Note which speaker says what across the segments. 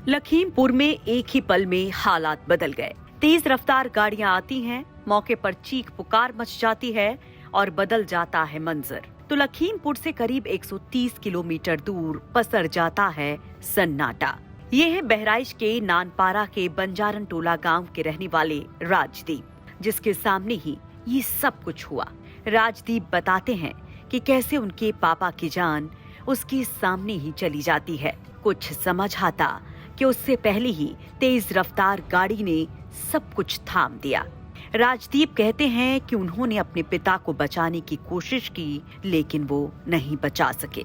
Speaker 1: लखीमपुर में एक ही पल में हालात बदल गए। तेज रफ्तार गाड़ियां आती हैं, मौके पर चीख पुकार मच जाती है और बदल जाता है मंजर। तो लखीमपुर से करीब 130 किलोमीटर दूर पसर जाता है सन्नाटा। ये है बहराइच के नानपारा के बंजारन टोला गांव के रहने वाले राजदीप, जिसके सामने ही ये सब कुछ हुआ। राजदीप बताते हैं कि कैसे उनके पापा की जान उसके सामने ही चली जाती है। कुछ समझ आता कि उससे पहले ही तेज रफ्तार गाड़ी ने सब कुछ थाम दिया। राजदीप कहते हैं कि उन्होंने अपने पिता को बचाने की कोशिश की, लेकिन वो नहीं बचा सके।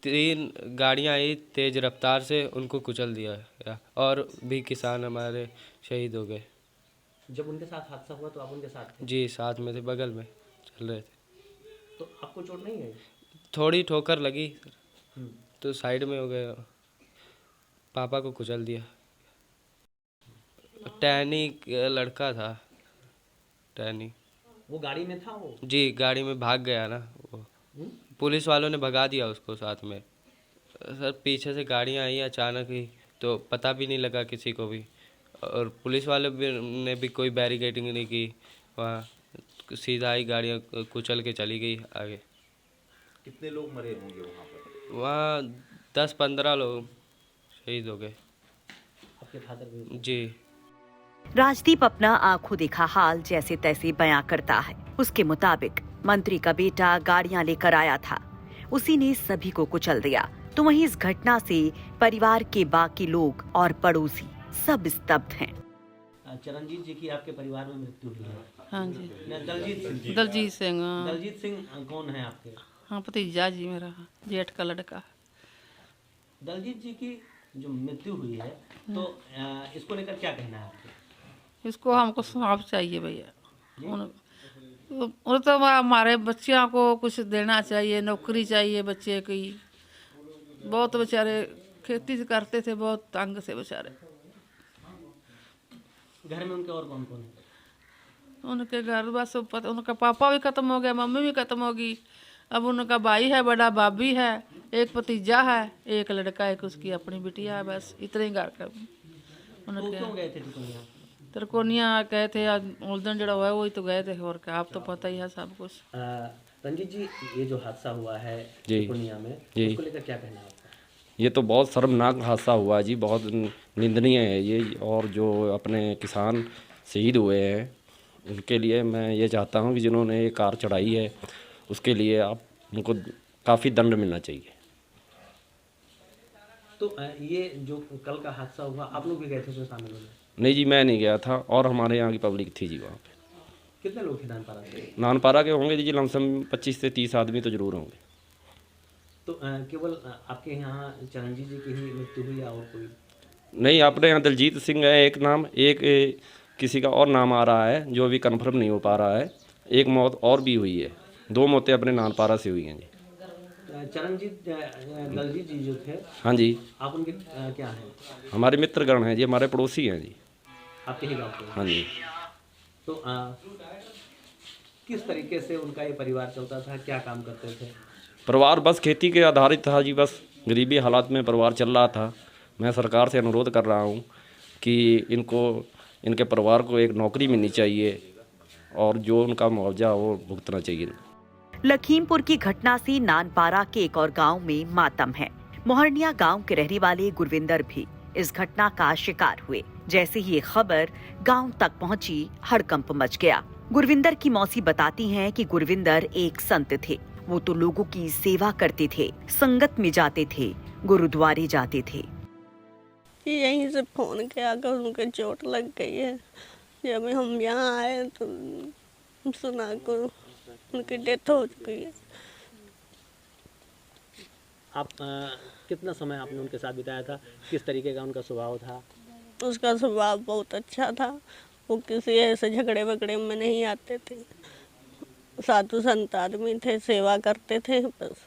Speaker 2: 3 गाड़ियां आई तेज रफ्तार से, उनको कुचल दिया और भी किसान हमारे शहीद हो गए।
Speaker 3: जब उनके साथ हादसा हुआ तो आप उनके साथ थे?
Speaker 2: जी, साथ में थे, बगल में चल रहे थे।
Speaker 3: तो आपको चोट नहीं आई?
Speaker 2: थोड़ी ठोकर लगी तो साइड में हो गए, पापा को कुचल दिया। टैनी लड़का था, टैनी।
Speaker 3: वो गाड़ी में था वो?
Speaker 2: जी, गाड़ी में भाग गया ना वो। पुलिस वालों ने भगा दिया उसको साथ में। सर, पीछे से गाड़ियां आई अचानक ही, तो पता भी नहीं लगा किसी को भी। और पुलिस वाले ने भी कोई बैरिकेडिंग नहीं की, वहाँ सीधा ही गाड़ियाँ कुचल के चली गई आगे।
Speaker 4: कितने लोग मरे होंगे वहाँ पर?
Speaker 2: वहाँ 10-15 लोग शहीद हो गए।
Speaker 3: आपके फादर भी?
Speaker 2: जी।
Speaker 1: राजदीप अपना आंखों देखा हाल जैसे तैसे बयां करता है। उसके मुताबिक मंत्री का बेटा गाड़ियां लेकर आया था, उसी ने सभी को कुचल दिया। तो वहीं इस घटना से परिवार के बाकी लोग और पड़ोसी सब स्तब्ध हैं।
Speaker 3: चरणजीत जी की आपके परिवार में मृत्यु हुई है?
Speaker 5: हाँ जी।
Speaker 3: दलजीत सिंह?
Speaker 5: दलजीत सिंह, हाँ।
Speaker 3: दलजीत सिंह कौन है आपके?
Speaker 5: हाँ, भतीजा जी मेरा, जेठ का लड़का।
Speaker 3: दलजीत जी की जो मृत्यु हुई है, तो इसको लेकर क्या कहना है आपके?
Speaker 5: इसको हमको साफ चाहिए भैया। उन तो हमारे बच्चियों को कुछ देना चाहिए, नौकरी चाहिए बच्चे की। बहुत बेचारे खेती करते थे, बहुत तंग से बेचारे।
Speaker 3: घर में उनके और कौन कौन है?
Speaker 5: उनके घर बस उनका पापा भी खत्म हो गया, मम्मी भी खत्म हो गई। अब उनका भाई है, बड़ा भाभी है, एक भतीजा है, एक लड़का, एक उसकी अपनी बिटिया है। बस इतने ही घर का
Speaker 3: तो क्यों गए थे तिकोनिया?
Speaker 5: तिकोनिया गए थे, उस दिन जड़ा हुआ है वही तो गए थे। और क्या, आप तो पता ही है सब कुछ।
Speaker 3: रंजीत जी, ये जो हादसा हुआ है तिकोनिया में, उसको लेकर क्या कहना है आपका?
Speaker 6: ये तो बहुत शर्मनाक हादसा हुआ है जी, बहुत निंदनीय है ये। और जो अपने किसान शहीद हुए हैं उनके लिए मैं ये चाहता हूँ कि जिन्होंने ये कार चढ़ाई है उसके लिए आप उनको काफ़ी दंड मिलना चाहिए।
Speaker 3: तो ये जो कल का हादसा हुआ, आप लोग भी गए थे उसमें शामिल होने?
Speaker 6: नहीं जी, मैं नहीं गया था और हमारे यहाँ की पब्लिक थी जी वहाँ पे।
Speaker 3: कितने लोग थे नानपारा से?
Speaker 6: नानपारा के होंगे जी लमसम 25 से 30 आदमी तो ज़रूर होंगे।
Speaker 3: तो केवल आपके यहाँ चरणजीत जी की ही मृत्यु हुई या और कोई?
Speaker 6: नहीं, अपने यहाँ दलजीत सिंह है एक नाम, एक किसी का और नाम आ रहा है जो अभी कन्फर्म नहीं हो पा रहा है। एक मौत और भी हुई है, 2 मौतें अपने नानपारा से हुई हैं जी।
Speaker 3: चरणजीत दलजीत जी जो थे,
Speaker 6: हाँ जी,
Speaker 3: आप उनके क्या हैं?
Speaker 6: हमारे मित्रगण हैं जी, हमारे पड़ोसी हैं जी।
Speaker 3: आपके ही गाँव के?
Speaker 6: हाँ जी।
Speaker 3: तो किस तरीके से उनका ये परिवार चलता था, क्या काम करते थे?
Speaker 6: परिवार बस खेती के आधारित था जी, बस गरीबी हालात में परिवार चल रहा था। मैं सरकार से अनुरोध कर रहा हूँ कि इनके परिवार को एक नौकरी मिलनी चाहिए और जो उनका मुआवजा वो भुगतना चाहिए।
Speaker 1: लखीमपुर की घटना से नानपारा के एक और गांव में मातम है। मोहरनिया गांव के रहने वाले गुरविंदर भी इस घटना का शिकार हुए। जैसे ही ये खबर गांव तक पहुंची, हड़कंप मच गया। गुरविंदर की मौसी बताती हैं कि गुरविंदर एक संत थे। वो तो लोगों की सेवा करते थे, संगत में जाते थे, गुरुद्वारे जाते थे।
Speaker 7: यहीं से फोन किया कर उनके चोट लग गई है। जब हम यहाँ आए तो सुना को उनकी डेथ हो चुकी है।
Speaker 3: आप कितना समय आपने उनके साथ बिताया था? किस तरीके का उनका स्वभाव था?
Speaker 7: उसका स्वभाव बहुत अच्छा था। वो किसी ऐसे झगड़े वगड़े में नहीं आते थे। साधु संत आदमी थे, सेवा करते थे बस।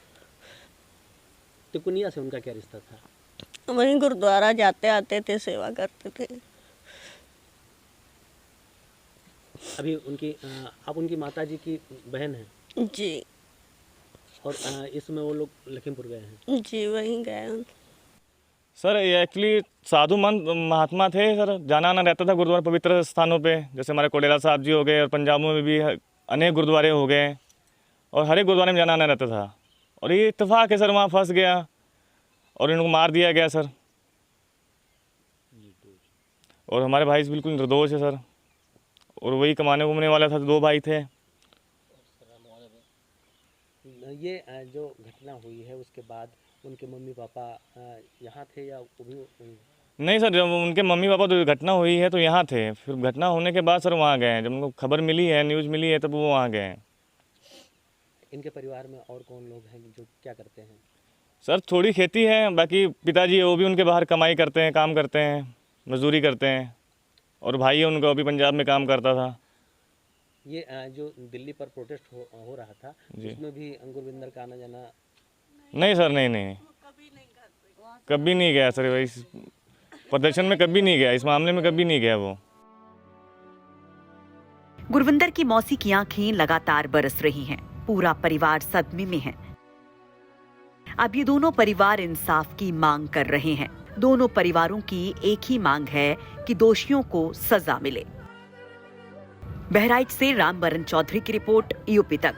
Speaker 3: तिकोनिया से उनका क्या रिश्ता था?
Speaker 7: वहीं गुरुद्वारा जाते आते थे, सेवा करते थे।
Speaker 3: अभी आप उनकी माता जी की बहन हैं?
Speaker 7: जी।
Speaker 3: और इसमें वो लोग लखीमपुर गए हैं?
Speaker 7: जी, वहीं गए।
Speaker 8: सर ये एक्चुअली साधु मंत महात्मा थे सर, जाना आना रहता था गुरुद्वारा पवित्र स्थानों पे, जैसे हमारे कोडेला साहब जी हो गए और पंजाबों में भी अनेक गुरुद्वारे हो गए और हर एक गुरुद्वारे में जाना आना रहता था। और ये इत्तेफाक है सर, वहाँ फंस गया और इनको मार दिया गया सर। और हमारे भाई बिल्कुल निर्दोष है सर, और वही कमाने घूमने वाला था, 2 भाई थे।
Speaker 3: ये जो घटना हुई है उसके बाद उनके मम्मी पापा यहाँ थे या वो भी?
Speaker 8: नहीं सर, जब उनके मम्मी पापा तो घटना हुई है तो यहाँ थे, फिर घटना होने के बाद सर वहाँ गए हैं। जब उनको खबर मिली है, न्यूज़ मिली है, तब वो वहाँ गए हैं।
Speaker 3: इनके परिवार में और कौन लोग हैं जो क्या करते हैं?
Speaker 8: सर थोड़ी खेती है, बाकी पिताजी है वो भी उनके बाहर कमाई करते हैं, काम करते हैं, मजदूरी करते हैं। और भाई है उनका, अभी पंजाब में काम करता था।
Speaker 3: ये जो दिल्ली पर प्रोटेस्ट हो रहा था उसमें भी गुरविंदर का आना जाना?
Speaker 8: नहीं सर, नहीं कभी नहीं गया सर, इस प्रदर्शन में कभी नहीं गया, इस मामले में कभी नहीं गया वो।
Speaker 1: गुरविंदर की मौसी की आंखें लगातार बरस रही हैं। पूरा परिवार सदमे में है। अब ये दोनों परिवार इंसाफ की मांग कर रहे हैं। दोनों परिवारों की एक ही मांग है कि दोषियों को सजा मिले। बहराइच से रामबरन चौधरी की रिपोर्ट, यूपी तक।